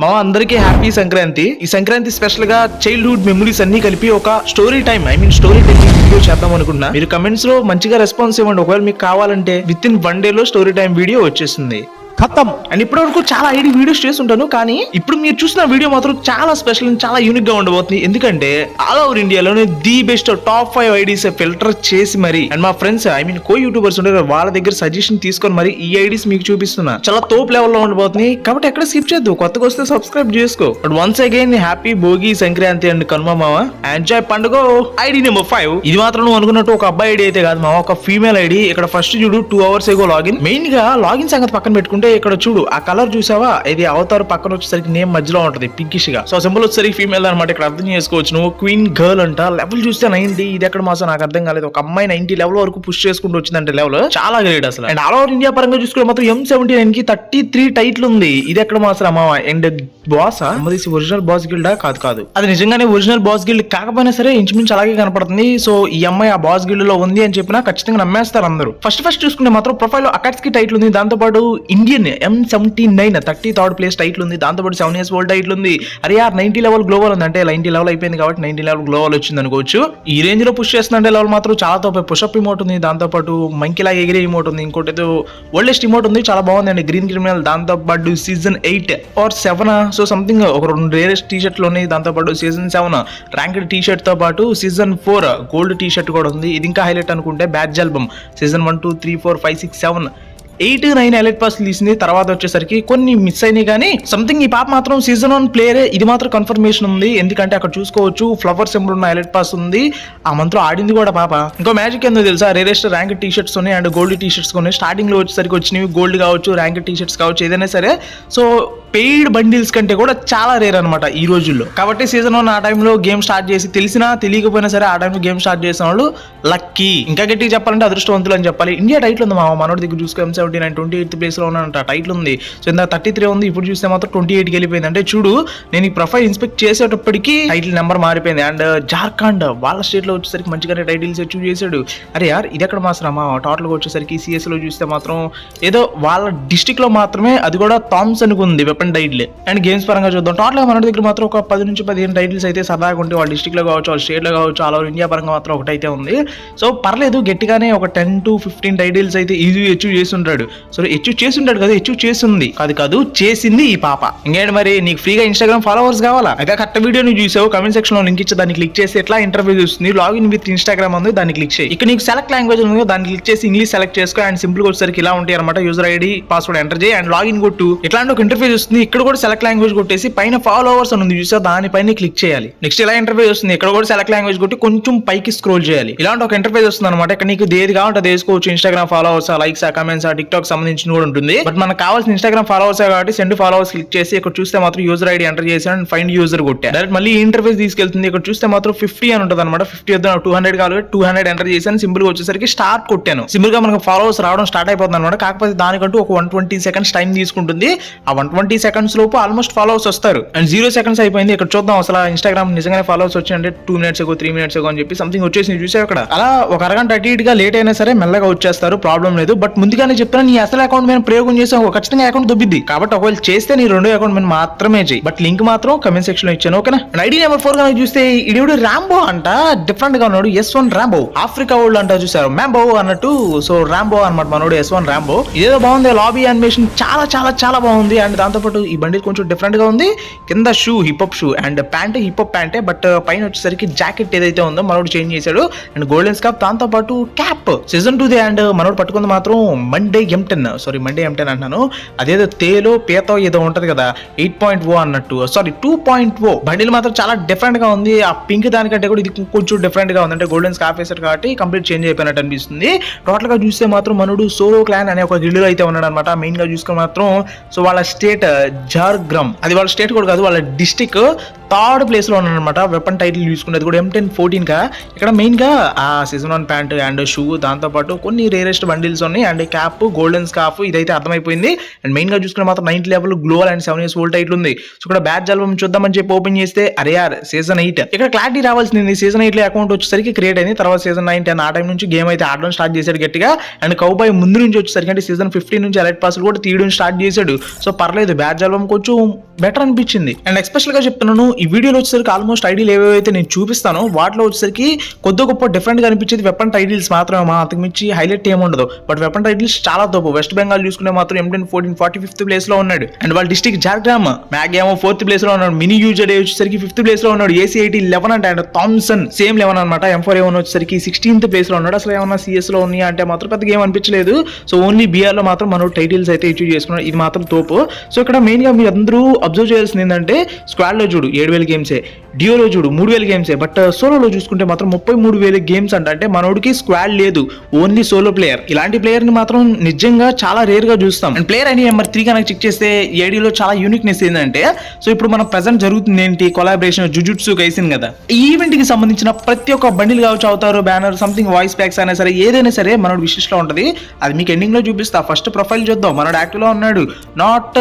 మా అందరికీ హ్యాపీ సంక్రాంతి. ఈ సంక్రాంతి స్పెషల్ గా చైల్డ్హుడ్ మెమరీస్ అన్ని కలిపి ఒక స్టోరీ స్టోరీ టెల్లింగ్ వీడియో చేద్దాం అనుకున్నా. మీరు కమెంట్స్ లో మంచిగా రెస్పాన్స్ ఇవ్వండి. ఒకవేళ మీకు కావాలంటే విత్ ఇన్ 1 day లో స్టోరీ టైం వీడియో వచ్చేస్తుంది. ఖతం. అండ్ ఇప్పటి వరకు చాలా ఐడి వీడియోస్ చేస్తుంటాను, కానీ ఇప్పుడు మీరు చూసిన వీడియో మాత్రం చాలా స్పెషల్ అండ్ చాలా యూనిక్ గా ఉండబోతుంది. ఎందుకంటే ఆల్ ఓవర్ ఇండియాలోనే the best top 5 IDs filter చేసి మరి అండ్ మా ఫ్రెండ్స్ కో యూట్యూబర్స్ ఉంటారు, వాళ్ళ దగ్గర సజెషన్ తీసుకొని మరి ఈ ఐడీస్ మీకు చూపిస్తున్నా. చాలా తోప్ లెవెల్ లో ఉండబోతుంది, కాబట్టి ఎక్కడ స్కిప్ చేద్దు. కొత్తగా వస్తే సబ్స్క్రైబ్ చేసుకో. But once again happy Bhogi Sankranti and Kanuma మామ. ఎంజాయ్ పండుగ. ID number 5. ఇది మాత్రం నువ్వు అనుకున్నట్టు ఒక అబ్బాయి ఐడి అయితే కాదు మామ, ఒక ఫీమేల్ ఐడి. ఇక్కడ ఫస్ట్ చూడు 2 hours ఏగో లాగిన్. మెయిన్ గా లాగిన్ సంగతి పక్కన పెట్టుకుంటే ఇక్కడ చూడు ఆ కలర్ చూసావా, ఇది అవతారు పక్కన వచ్చేసరికి నేమ్ మధ్యలో ఉంటది పింకిష్ గా. సో సింబల్ వచ్చేసరికి ఫీమేల్ అనమాట. ఇక్కడ అర్థం చేసుకోవచ్చు నువ్వు. క్వీన్ గర్ల్ అంట. లెవెల్ చూస్తే 90. ఇది ఎక్కడ మాసం నాకు అర్థం కాలేదు. ఒక అమ్మాయి 90 లెవెల్ వరకు పుష్ చేసుకుంటూ వచ్చిందంటే లెవెల్ చాలా గ్రేట్ అసలు. అండ్ ఆల్ ఓవర్ ఇండియా పరంగా చూసుకుంటే మాత్రం M79 కి 33 టైటిల్ ఉంది. ఇది ఎక్కడ మాసం అమ్మా. And boss original boss Gilda కాదు, అది నిజంగానే ఒరిజినల్ బాస్ గిల్డ్ కాకపోయినా సరే ఇంచుమించు అలాగే కనపడుతుంది. సో ఈ అమ్మాయి ఆ బాస్ గిల్డ్ లో ఉంది అని చెప్పినా ఖచ్చితంగా నమ్మేస్తారు అందరూ. ఫస్ట్ చూసుకుంటే మాత్రం ప్రొఫైల్ లో అకాట్స్కి టైటిల్ ఉంది. దాంతో పాటు Indian M79 33rd place title ఉంది. దాంతో పాటు 7 years ఓల్డ్ టైటిల్ ఉంది. అరే యార్ 90 లెవెల్ గ్లోబల్ ఉంది. అంటే 90 లెవెల్ అయిపోయింది కాబట్టి 90 లెవెల్ గ్లోబల్ వచ్చింది అనుకోవచ్చు. ఈ రేంజ్ లో పుష్ చేస్తుందంటే లెవెల్ మాత్రం చాలా తోపే. పుషప్ ఇమోట్ ఉంది, దాంతో పాటు మంకిలా ఎగిరే ఇమోట్ ఉంది, ఇంకోటి ఏదో ఓల్డెస్ట్ ఇమోట్ ఉంది, చాలా బాగుంది అండి. Green criminal. దాంతో పాటు సీజన్ 8 or 7 సో సంథింగ్ ఒక 2 రేరెస్ట్ టీ షర్ట్లు ఉన్నాయి. దాంతో పాటు సీజన్ 7 ర్యాంక్డ్ టీ షర్ట్ తో పాటు సీజన్ 4 గోల్డ్ టీ షర్ట్ కూడా ఉంది. ఇది ఇంకా హైలైట్ అనుకుంటే badge album season 1 2 3 4 5 6 7 8 9 elite pass తీసింది. తర్వాత వచ్చేసరికి కొన్ని మిస్ అయినాయి, కానీ సంథింగ్ ఈ పాప మాత్రం సీజన్ 1 ప్లేయరే. ఇది మాత్రం కన్ఫర్మేషన్ ఉంది, ఎందుకంటే అక్కడ చూసుకోవచ్చు ఫ్లవర్ సింబల్ ఉన్న ఎలైట్ పాస్ ఉంది. ఆ మంత్రం ఆడింది కూడా పాప. ఇంకో మ్యాజిక్ ఏందో తెలుసా, రేరెస్ట్ ర్యాంక్ టీ షర్ట్స్ ఉన్నాయి అండ్ గోల్డ్ టీ షర్ట్స్ ఉన్నాయి. స్టార్టింగ్ లో వచ్చేసరికి వచ్చినవి గోల్డ్ కావచ్చు, ర్యాంక్ టీ షర్ట్స్ కావచ్చు, ఏదైనా సరే. సో పెయిడ్ బండిల్స్ కంటే కూడా చాలా రేర్ అనమాట ఈ రోజుల్లో. కాబట్టి సీజన్ 1 ఆ టైంలో గేమ్ స్టార్ట్ చేసి తెలిసినా తెలియకపోయినా సరే ఆ టైంలో గేమ్ స్టార్ట్ చేసిన వాళ్ళు లక్కీ. ఇంకా గట్టిగా చెప్పాలంటే అదృష్టవంతులు అని చెప్పాలి. ఇండియా టైటిల్ ఉంది మా మనోడి దగ్గర చూసుకో. M79 28th ప్లేస్ లో ఉన్నంట టైటిల్ ఉంది. సో ఇంత 33 ఉంది, ఇప్పుడు చూస్తే మాత్రం 28కి వెళ్ళిపోయింది. అంటే చూడు, నేను ఈ ప్రొఫైల్ ఇన్స్పెక్ట్ చేసేటప్పటికి టైటిల్ నెంబర్ మారిపోయింది. అండ్ జార్ఖండ్ వాళ్ళ స్టేట్ లో వచ్చేసరికి మంచిగానే టైటిల్స్ అచీవ్ చేశాడు. అరే యార్ ఇది ఎక్కడ మాత్రమా టోటల్ గా వచ్చేసరికి CS లో చూస్తే మాత్రం ఏదో వాళ్ళ డిస్ట్రిక్ట్ లో మాత్రమే, అది కూడా థామ్సన్ కు ఉంది వెపన్ టైటిల్. అండ్ గేమ్స్ పరంగా చూద్దాం. టోటల్ గా మన దగ్గర మాత్రం ఒక 10 నుంచి 15 టైటిల్స్ అయితే సరదాగా ఉంటే, వాళ్ళ డిస్ట్రిక్ట్ లో కావచ్చు, వాళ్ళ స్టేట్ లో కావచ్చు, ఆల్ ఓవర్ ఇండియా పరంగా మాత్రం ఒకటైతే ఉంది. సో పర్లేదు, గట్టిగానే ఒక 10 to 15 టైటిల్స్ అయితే ఈజీ అచీవ్ చేసి ఉంటాడు. సో అచీవ్ చేసి ఉంటాడు కదా, అచీవ్ చేసింది కాదు చేసింది ఈ పాప. ఇంకేంటి మరి, నీకు ఫ్రీగా ఇన్స్టాగ్రామ్ ఫాలోవర్స్ కావాలా? అయితే కరెక్ట్ వీడియో నువ్వు చూసావు, కమెంట్ సెక్షన్ లో లింక్ ఇచ్చి దాన్ని క్లిక్ చేసి ఎట్లా ఇంటర్వ్యూ చూస్తుంది, లాగిన్ విత్ ఇన్స్టాగ్రామ్ ఉంది, దాన్ని క్లిక్ చేయి. ఇక్కడ నీకు సెలెక్ట్ లాంగ్వేజ్ ఉంది, దాన్ని క్లిక్ చేసి ఇంగ్లీష్ సెలెక్ట్ చేసుకో. అండ్ సింపుల్ గా వచ్చేసరికి ఇలా ఉంటాయి అనమాట. యూజర్ ఐడి పాస్వర్డ్ ఎంటర్ చేయి అండ్ లాగిన్ కొట్టు. ఇట్లాంటి ఒక ఇంటర్వ్యూ వస్తుంది. ఇక్కడ కూడా సెలెక్ట్ లాంగ్వేజ్ కొట్టేసి పైన ఫాలోవర్స్ అని ఉంది చూసా, దానిపైన క్లిక్ చేయాలి. నెక్స్ట్ ఇలా ఇంటర్ఫేస్ వస్తుంది. ఇక్కడ కూడా సెలెక్ట్ లాంగ్వేజ్ కొట్టి కొంచెం పైకి స్క్రోల్ చేయాలి. ఇలాంటి ఒక ఇంటర్ఫేస్ వస్తుంది అనమాట. ఇక్కడ నీకు ఏది కావాలంటే వేసుకోవచ్చు. Instagram followers, likes, comments, TikTok సంబంధించిన కూడా ఉంటుంది. బట్ మనకు కావాల్సిన ఇన్స్టాగ్రామ్ ఫాలోవర్స్ కాబట్టి సెండ్ ఫాలోవర్స్ క్లిక్ చేసి ఇక్కడ చూస్తే మాత్రం యూజర్ ఐడి ఎంటర్ చేసి అండ్ ఫైండ్ యూజర్ కొట్టా. డైరెక్ట్ మళ్ళీ ఇంటర్ఫేస్ తీసుకెళ్తుంది. ఇక్కడ చూస్తే మాత్రం 50 అని ఉంటుంది అనమాట. 50 వద్ద 200 కావాలి, 200 ఎంటర్ చేశాను. సింపుల్ గా వచ్చేసరికి స్టార్ట్ కొట్టాను. సింపుల్ గా మనకు ఫాలోవర్స్ రావడం స్టార్ట్ అయిపోతుంది అనమాట. కాకపోతే దానికంటూ ఒక 120 seconds టైం తీసుకుంటుంది. ఆ 120 seconds లోపు ఆల్మోస్ట్ ఫాలోవర్స్ వస్తారు. అండ్ 0 seconds అయిపోయింది. ఇక్కడ చూద్దాం అసలు ఇన్స్టాగ్రామ్ నిజంగానే ఫాలోవర్స్ వచ్చాయంటే 2 minutes ago 3 minutes ago అని చెప్పి సంథింగ్ వచ్చేసి చూసావు. అక్కడ అలా ఒక అరగంట అటు ఇటుగా లేట్ అయినా సరే మెల్లగా వచ్చేస్తారు, ప్రాబ్లం లేదు. బట్ ముందుగానే చెప్తాను, నీ అసలు అకౌంట్ మీద ప్రయోగం చేసావు ఖచ్చితంగా అకౌంట్ దొబ్బిద్ది. కాబట్టి ఒకవేళ చేస్తే నీ రెండో అకౌంట్ మీద మాత్రమే చేయి. బట్ లింక్ మాత్రం కమెంట్ సెక్షన్ లో ఇచ్చాను, ఓకేనా? అండ్ ఐడి నెంబర్ 4 గా చూస్తే ఇడివిడు రాంబో అంట, డిఫరెంట్ గా ఉన్నాడు. S1 రాంబో, ఆఫ్రికా వరల్డ్ అంట చూసారు, మ్యాంబో అన్నట్టు. సో రాంబో అనమాట మనోడు, S1 రాంబో. ఇదేదో బాగుంది, లాబీ యానిమేషన్ చాలా చాలా చాలా బాగుంది. అండ్ దాంతో పాటు ఈ బండిల్ కొంచెం డిఫరెంట్ గా ఉంది. కింద shoe hip hop shoe and pant hip hop ప్యాంటే, బట్ పైన వచ్చేసరికి జాకెట్ ఏదైతే ఉందో మనోడు చేంజ్ చేశాడు. అండ్ గోల్డెన్ స్కాప్, దాంతో పాటు క్యాప్ సీజన్ 2 అండ్ మనోడు పట్టుకుంది మాత్రం మండే M10 అంటున్నాను. అదేదో తేలో పేతో ఏదో ఉంటది కదా 8.0 అన్నట్టు, సారీ 2.0 బండిల్ మాత్రం చాలా డిఫరెంట్ గా ఉంది. ఆ పింక్ దానికంటే కూడా ఇది కొంచెం డిఫరెంట్ గా ఉంది. అంటే గోల్డెన్ స్కాప్ వేసాడు కాబట్టి కంప్లీట్ చేంజ్ అయిపోయినట్టు అనిపిస్తుంది. టోటల్ గా చూస్తే మాత్రం మనోడు సోలో క్లాన్ అనే ఒక గిల్డ్ అయితే ఉన్నాడు అనమాట. మెయిన్ గా చూసుకుని మాత్రం సో వాళ్ళ స్టేట్ జార్గ్రామ్, అది వాళ్ళ స్టేట్ కూడా కాదు, వాళ్ళ డిస్టిక్ థర్డ్ ప్లేస్ లో ఉన్నాడు అనమాట. వెపన్ టైటిల్ చూసుకునేది కూడా M1014 కా. ఇక్కడ మెయిన్ గా ఆ సీజన్ 1 ప్యాంట్ అండ్ షూ, దాంతో పాటు కొన్ని రేరెస్ట్ బండిల్స్ ఉన్నాయి అండ్ క్యాప్, గోల్డెన్ స్కార్ఫ్, ఇదైతే అర్థమైపోయింది. అండ్ మెయిన్ గా చూసుకునే మాత్రం 9th level గ్లోవల్ and 7 years old title ఉంది. సో ఇక్కడ బ్యాచ్ ఆల్బమ్ చూద్దామని చెప్పి ఓపెన్ చేస్తే అరే యార్ సీజన్ 8. ఇక్కడ క్లారిటీ రావాల్సింది, సీజన్ 8 లో అకౌంట్ వచ్చేసరికి క్రియేట్ అయింది. తర్వాత సీజన్ 9, 10 ఆ టైం నుంచి గేమ్ అయితే ఆడడం స్టార్ట్ చేశాడు గట్టిగా. అండ్ కౌబాయ్ ముందు నుంచి వచ్చేసరికి అంటే సీజన్ 15 నుంచి అలర్ట్ పాస్ కూడా తీయడం స్టార్ట్ చేశాడు. సో పర్లేదు, బ్యాచ్ ఆల్బమ్ కొంచెం బెటర్ అనిపించింది. అండ్ ఎస్పెషల్ గా చెప్తున్నాను, ఈ వీడియోలో వచ్చేసరికి ఆల్మోస్ట్ ఐడియాలు ఏవైతే నేను చూపిస్తాను వాటిలో వచ్చేసరికి కొద్ది గొప్ప డిఫరెంట్ గా అనిపించేది వెపన్ టైటిల్స్ మాత్రమే, అంతకు మించి హైలైట్ ఏముండదు. బట్ వెపన్ టైటిల్స్ చాలా తోపు. వెస్ట్ బెంగాల్ చూసుకునే మాత్రం M1014 45th ప్లేస్ లో ఉన్నాడు. అండ్ వాళ్ళ డిస్ట్రిక్ట్ జార్గ్రామ్ మ్యాగ్ ఏమో 4th ప్లేస్ లో ఉన్నాడు. మినీ యూజర్ వచ్చేసరికి 5th ప్లేస్ లో ఉన్నాడు. AC80 11 అండ్ థామ్సన్ సేమ్ 11 అనమాట. M4A1 వచ్చేసరికి 16th ప్లేస్ లో ఉన్నాడు. అసలు ఏమన్నా CS లో ఉన్నాయా అంటే మాత్రం పెద్ద గేమ్ అనిపించలేదు. సో ఓన్లీ BR లో మాత్రం మనం టైటిల్స్ అయితే ఇష్యూ చేసుకున్నాడు. ఇది మాత్రం తోపు. సో ఇక్కడ మెయిన్ గా మీరు అందరూ అబ్జర్వ్ చేయాల్సింది ఏంటంటే స్క్వాడ్ లో చూడు 7,000 గేమ్సే, డియోలో చూడు 3,000 గేమ్సే, బట్ సోలోలో చూసుకుంటే మాత్రం 33,000 గేమ్స్ అంటే మనోడికి స్క్వాడ్ లేదు, ఓన్లీ సోలో ప్లేయర్. ఇలాంటి ప్లేయర్ ని మాత్రం నిజంగా చాలా రేర్ గా చూస్తాం. అండ్ ప్లేయర్ అని నెంబర్ 3 కనుక చెక్ చేస్తే ఏడీలో చాలా యూనిక్నెస్ ఏంటంటే, సో ఇప్పుడు మన ప్రెసెంట్ జరుగుతుంది ఏంటి, కొలాబరేషన్ జుజుట్సు కైసిన్ కదా. ఈ ఈవెంట్ కి సంబంధించిన ప్రతి ఒక్క బండిల్ కావచ్చు, అవుతారు బ్యానర్, సంథింగ్ వాయిస్ ప్యాక్స్ అయినా సరే, ఏదైనా సరే మనోడు విశిష్టంగా ఉంటది. అది మీకు ఎండింగ్ లో చూపిస్తా. ఫస్ట్ ప్రొఫైల్ చూద్దాం. మనోడు యాక్టివ్ లో ఉన్నాడు. నాట్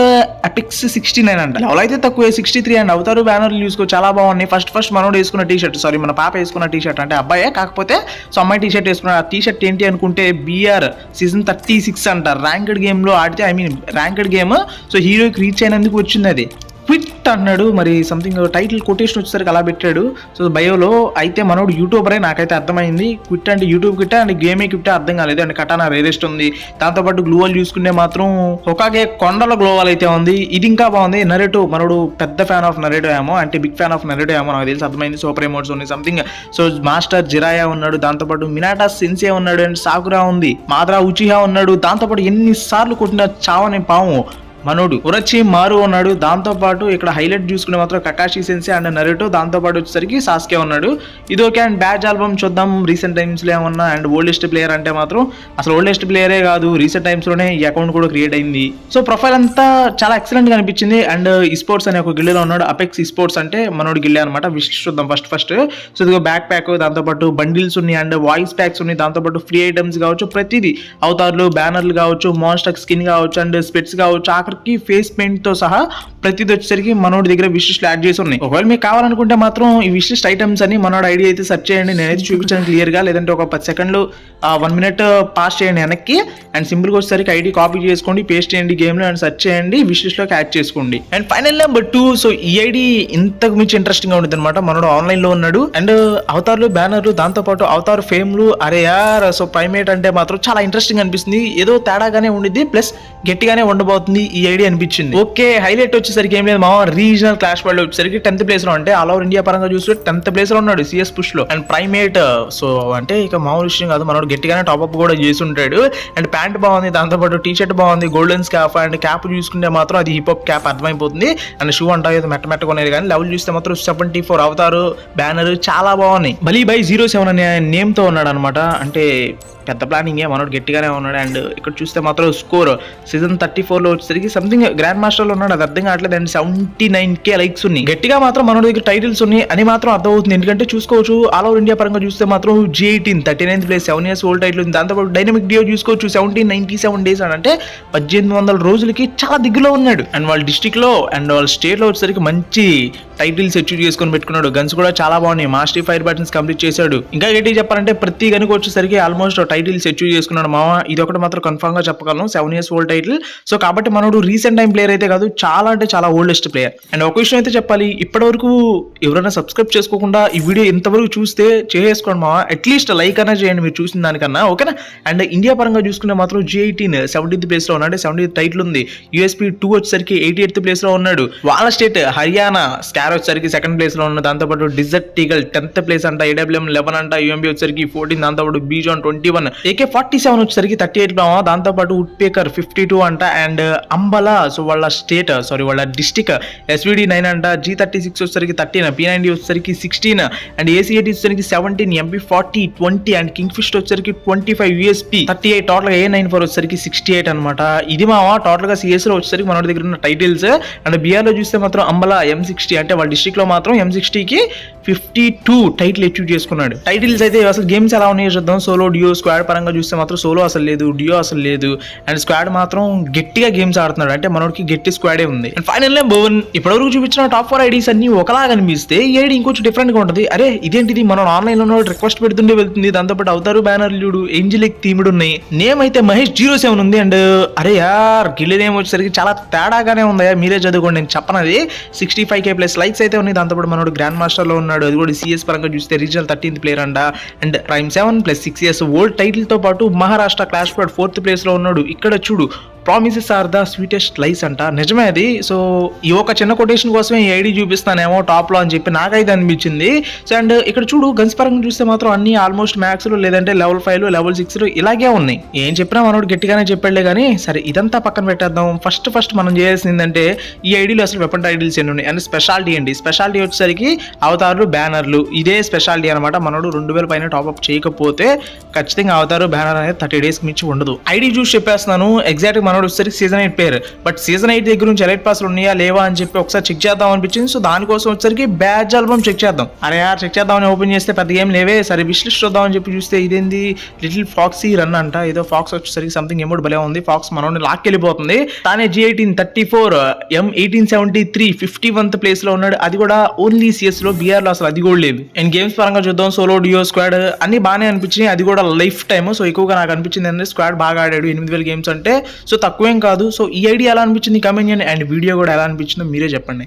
అపిక్స్ 69 అంట, లెవెల్ అయితే తక్కువ 63. అండ్ అవుతారు బ్యానర్లు చూసుకో చాలా బాగున్నాయి. ఫస్ట్ మనోడు వేసుకున్న టీ షర్ట్, సారీ మన పాప వేసుకున్న టీ షర్ట్, అంటే అబ్బాయే కాకపోతే సో అమ్మాయి టీ షర్ట్ వేసుకున్న. ఆ టీ షర్ట్ ఏంటి అనుకుంటే BR సీజన్ 36 అంట. ర్యాంక్డ్ గేమ్ లో ఆడితే, I mean ranked game, so హీరోకి రీచ్ అయినందుకు వచ్చింది అది. క్విట్ అన్నాడు, మరి సంథింగ్ టైటిల్ కొటేషన్ వచ్చేసరికి అలా పెట్టాడు. సో బయోలో అయితే మనోడు యూట్యూబరే నాకైతే అర్థమైంది. క్విట్ అంటే యూట్యూబ్ క్విట్ అండ్ గేమే క్విట్ అర్థం కాలేదు. అండ్ కటానా రేరెస్ట్ ఉంది. దాంతోపాటు గ్లోవల్ చూసుకుంటే మాత్రం హోకాగే కొండల గ్లోవల్ అయితే ఉంది. ఇది ఇంకా బాగుంది. నరేటో, మనోడు పెద్ద ఫ్యాన్ ఆఫ్ నరేటో ఏమో, అంటే బిగ్ ఫ్యాన్ ఆఫ్ నరేటో ఏమో నాకు తెలిసి అర్థమైంది. సూపర్ ఎమోట్స్ ఉన్నాయి సంథింగ్. సో మాస్టర్ జిరాయా ఉన్నాడు, దాంతోపాటు మినాటా సెన్సే ఉన్నాడు, అండ్ సాకురా ఉంది, మాద్రా ఉచిహా ఉన్నాడు. దాంతోపాటు ఎన్నిసార్లు కొట్టిన చావని పాము మనోడు ఉరచి మారు ఉన్నాడు. దాంతో పాటు ఇక్కడ హైలైట్ చూసుకునే మాత్రం కకాషి సెన్సే అండ్ నరేటో, దాంతో పాటు వచ్చేసరికి సాస్కే ఉన్నాడు. ఇది ఓకే. అండ్ బ్యాచ్ ఆల్బమ్ చూద్దాం రీసెంట్ టైమ్స్ లో ఏమన్నా. అండ్ ఓల్డెస్ట్ ప్లేయర్ అంటే మాత్రం అసలు ఓల్డెస్ట్ ప్లేయరే కాదు, రీసెంట్ టైమ్స్ లోనే ఈ అకౌంట్ కూడా క్రియేట్ అయింది. సో ప్రొఫైల్ అంతా చాలా ఎక్సలెంట్ గా అనిపించింది. అండ్ స్పోర్ట్స్ అనే ఒక గిల్లీలో ఉన్నాడు. అపెక్స్ స్పోర్ట్స్ అంటే మనోడు గిల్లే అనమాట. విష్ చూద్దాం ఫస్ట్. సో ఇదిగో బ్యాక్ ప్యాక్, దాంతో పాటు బండిల్స్ ఉన్నాయి అండ్ వాయిస్ ప్యాక్స్ ఉన్నాయి, దాంతో పాటు ఫ్రీ ఐటమ్స్ కావచ్చు, ప్రతిదీ అవతార్లు, బ్యానర్లు కావచ్చు, మాన్స్టర్ స్కిన్ కావచ్చు, అండ్ స్పెట్స్ కావచ్చు, ఆఖరికి ఫేస్ పెయింట్ తో సహా ప్రతిది వచ్చేసరికి మనోడి దగ్గర విషెస్ యాడ్ చేసి ఉన్నాయి. ఒకవేళ మీకు కావాలనుకుంటే మాత్రం ఈ విషెస్ ఐటమ్స్ అని మనోడు ఐడి అయితే సెర్చ్ చేయండి. నేనైతే చూపించాను క్లియర్ గా, లేదంటే ఒక 10 సెకండ్లు 1 minute పాస్ చేయండి వెనక్కి. అండ్ సింపుల్ గా వచ్చేసరికి ఐడి కాపీ చేసుకోండి, పేస్ట్ చేయండి గేమ్ లో, అండ్ సెర్చ్ చేయండి, విషెస్ లోకి యాడ్ చేసుకోండి. And final number 2. సో ఈ ఐడి ఇంతకు మించి ఇంట్రెస్టింగ్ గా ఉంటుంది అనమాట. మనోడు ఆన్లైన్ లో ఉన్నాడు. అండ్ అవతార్లు, బ్యానర్లు, దాంతో పాటు అవతార్ ఫేమ్లు, అరే యార్ సో ప్రైమేట్ అంటే మాత్రం చాలా ఇంట్రెస్టింగ్ అనిపిస్తుంది. ఏదో తేడాగానే ఉండిద్ది, ప్లస్ గట్టిగానే ఉండబోతుంది ఈ ఐడి అనిపించింది. ఓకే. హైలైట్ వచ్చేసరికి ఏం లేదు, మా రీజనల్ క్లాష్ వరల్డ్ వచ్చేసరికి 10th ప్లేస్ లో, అంటే ఆల్ ఓవర్ ఇండియా పరంగా చూస్తే 10th ప్లేస్ లో ఉన్నాడు CS పుష్ లో. అండ్ ప్రైమేట్ సో అంటే ఇక మామూలు విషయం కాదు, మనోడు గట్టిగానే టాప్అప్ కూడా చేసి ఉంటాడు. అండ్ ప్యాంట్ బాగుంది, దాంతో పాటు టీ షర్ట్ బాగుంది, గోల్డెన్ స్కార్ఫ్ అండ్ క్యాప్ చూసుకుంటే మాత్రం అది హిప్ హాప్ క్యాప్ అర్థమైపోతుంది. అండ్ షూ అంటే మెట్టమెట్టకునేది, కానీ లెవెల్ చూస్తే మాత్రం 74 అవతారు, బ్యానర్ చాలా బాగున్నాయి. బలీ బై 07 అనే నేమ్ తో ఉన్నాడు అనమాట. అంటే పెద్ద ప్లానింగ్ మనోడు గట్టిగానే ఉన్నాడు. అండ్ ఇక్కడ చూస్తే మాత్రం స్కోర్ సీజన్ 34 లో వచ్చేసరికి సంథింగ్ గ్రాండ్ మాస్టర్ లో ఉన్నాడు, అది అర్థం కావట్లేదు. అండ్ 79K లైక్స్ ఉన్నాయి. గట్టిగా మాత్రం మనోడి దగ్గర టైటిల్స్ ఉన్నాయి అని మాత్రం అర్థమవుతుంది. ఎందుకంటే చూసుకోవచ్చు ఆల్ ఓవర్ ఇండియా పరంగా చూస్తే మాత్రం G18 39th place 7 years old title ఉంది. దాంతోపాటు డైనమిక్ డియో చూసుకోవచ్చు 1797 days అంటే 1800 రోజులకి చాలా దగ్గరలో ఉన్నాడు. అండ్ వాళ్ళ డిస్ట్రిక్ట్ లో అండ్ వాళ్ళ స్టేట్ లో వచ్చేసరికి మంచి టైటిల్స్ అచీవ్ చేసుకొని పెట్టుకున్నాడు. గన్స్ కూడా చాలా బాగున్నాయి. మాస్టర్ ఫైర్ బటన్స్ కంప్లీట్ చేశాడు. ఇంకా గట్టి చెప్పాలంటే ప్రతి గనుక వచ్చేసరికి ఆల్మోస్ట్ టైటిల్స్ అచీవ్ చేసుకున్నాడు మామ. ఇది ఒకటి మాత్రం కన్ఫర్మ్ గా చెప్పగలను, 7 years old టైటిల్. సో కాబట్టి మనోడు రీసెంట్ టైం ప్లేయర్ అయితే కాదు, చాలా అంటే చాలా ఓల్డెస్ట్ ప్లేయర్. అండ్ ఒక విషయం అయితే చెప్పాలి, ఇప్పటి వరకు ఎవరైనా సబ్స్క్రైబ్ చేసుకోకుండా ఈ వీడియో ఇంతవరకు చూస్తే చేసుకోండి మామ, అట్లీస్ట్ లైక్ అన్నా చేయండి మీరు చూసిన దానికన్నా, ఓకేనా. అండ్ ఇండియా పరంగా చూసుకునే మాత్రం G18 17th ప్లేస్ లో ఉన్నాడు, 70th టైటిల్ ఉంది. USP 2 వచ్చేసరికి 88th ప్లేస్ లో ఉన్నాడు. వాళ్ళ స్టేట్ హర్యానా స్కార్ వచ్చేసరికి 2nd ప్లేస్ లో ఉన్నాడు. దాంతోపాటు డిజర్ట్ ఈగల్ 10th ప్లేస్ అంట, AWM 11 అంట, UMB వచ్చేసరికి 14, దాంతోపాటు బీజాన్ 21, AK-47 వచ్చేసరికి 38 దాంతోపాటు వుడ్ పేకర్ 52 అంట, అండ్ అంబలా, సో వాళ్ళ స్టేట్ వాళ్ళ డిస్టిక్ SVD 9 అంట, G36 వచ్చేసరికి 13, P90 వచ్చేసరికి 16 అండ్ AC80 వచ్చేసరికి 17, MP40 20 అండ్ కింగ్ ఫిష్ వచ్చేసరికి 25, USP 38, టోటల్ A94 వచ్చేసరికి 68 అనమాట. ఇది మావా టోటల్ గా CS లో వచ్చేసరికి మన దగ్గర ఉన్న టైటిల్స్. అండ్ BR లో చూస్తే మాత్రం అంబలా M60 అంటే వాళ్ళ డిస్ట్రిక్ట్ లో మాత్రం M60 కి 52 టైటిల్ అచీవ్ చేసుకున్నాడు. టైటిల్స్ అయితే అసలు గేమ్స్ ఎలా ఉన్నాయో చూద్దాం. సోలో డియో స్క్వాడ్ పరంగా చూస్తే మాత్రం సోలో అసలు లేదు, డియో అసలు లేదు అండ్ స్క్వాడ్ మాత్రం గట్టిగా గేమ్స్ ఆడుతున్నాడు. అంటే మనోడికి గట్టి స్క్వాడే ఉంది. అండ్ ఫైనల్లీ భువన్ ఇప్పటివరకు చూపించిన టాప్ 4 ఐడీస్ అన్ని ఒకలాగా అనిపిస్తే ఈ ఐడి ఇంకొంచెం డిఫరెంట్ గా ఉంటుంది. అరే ఇదేంటిది, మనం ఆన్లైన్ లో రిక్వెస్ట్ పెడుతుండే వెళ్తుంది, దాంతోపాటు అవుతారు బ్యానర్ లీడు ఏంజిలిక్ థీమ్డ్ ఉన్నాయి. నేమ్ అయితే మహేష్ 07 ఉంది. అండ్ అరే యార్ గిల్లి నేమ్ వచ్చేసరికి చాలా తేడాగానే ఉంది, మీరే చదువుకోండి, నేను చెప్పనది. 65K ప్లస్ లైక్స్ అయితే ఉన్నాయి. దాంతోపాటు మనోడు గ్రాండ్ మాస్టర్ లో ఉన్నాడు, అది కూడా CS పరంగా చూస్తే రీజనల్ 13th ప్లేయర్ అంట. And Prime 7 plus 6 years old title తో పాటు Maharashtra clash squad 4th place లో ఉన్నాడు. ఇక్కడ చూడు, ప్రామిసెస్ ఆర్ ద స్వీటెస్ట్ లైస్ అంట, నిజమే అది. సో ఈ ఒక చిన్న కొటేషన్ కోసమే ఈ ఐడి చూపిస్తానేమో టాప్ లో అని చెప్పి నాకైతే అనిపించింది. సో అండ్ ఇక్కడ చూడు, గన్స్ పరంగా చూస్తే మాత్రం అన్ని ఆల్మోస్ట్ మ్యాక్స్ లేదంటే లెవెల్ 5 లెవెల్ 6 ఇలాగే ఉన్నాయి. ఏం చెప్పినా మనోడు గట్టిగానే చెప్పాడులే కానీ సరే ఇదంతా పక్కన పెట్టేద్దాం. ఫస్ట్ మనం చేయాల్సింది ఏంటంటే ఈ ఐడిలో అసలు వెపన్ టైటిల్స్ ఎన్ని ఉన్నాయి అండ్ స్పెషాలిటీ ఏంటి. స్పెషాలిటీ వచ్చేసరికి అవతారులు బ్యానర్లు, ఇదే స్పెషాలిటీ అనమాట. మనోడు 2000 పైన టాప్అప్ చేయకపోతే ఖచ్చితంగా అవతారు బ్యానర్ అనేది 30 days మించి ఉండదు. ఐడి చూసి చెప్పేస్తున్నాను, ఎగ్జాక్ట్ మనోడు వచ్చేసరికి సీజన్ 8 పేరు. బట్ సీజన్ 8 దగ్గర నుంచి ఎలైట్ పాస్లు ఉన్నాయా లేవా అని చెప్పి ఒకసారి చెక్ చేద్దాం అనిపించింది. సో దానికోసం వచ్చేసరికి బ్యాడ్జ్ ఆల్బమ్ చెక్ చేద్దాం. అరే యార్ చెక్ చేద్దామని ఓపెన్ చేస్తే పెద్ద ఏం లేవే. సరే విష్ లిస్ట్ చూద్దాం అని చెప్పి చూస్తే ఇదేంది, లిటిల్ ఫాక్సీ రన్ అంట. ఏదో ఫాక్స్ వచ్చేసరికి సంథింగ్ ఎమోడ్ భలే ఉంది. ఫాక్స్ మనోడిని లాక్కెళ్ళిపోతుంది. తానే G18 34, M1873 51th ప్లేస్ లో ఉన్నాడు. అది కూడా ఓన్లీ CS లో, BR లో అసలు అది కూడా లేదు. అండ్ గేమ్స్ పరంగా చూద్దాం, సోలో డియో స్క్వాడ్ అన్ని బాగానే అనిపించినాయి. అది కూడా లైఫ్ టైమ్. సో ఎక్కువగా నాకు అనిపించింది అంటే స్క్వాడ్ బాగా ఆడాడు. 8000 గేమ్స్ అంటే సో తక్కువేం కాదు. సో ఈ ఐడియా ఎలా అనిపించింది కమెంట్ చేయండి. అండ్ వీడియో కూడా ఎలా అనిపించిందో మీరే చెప్పండి.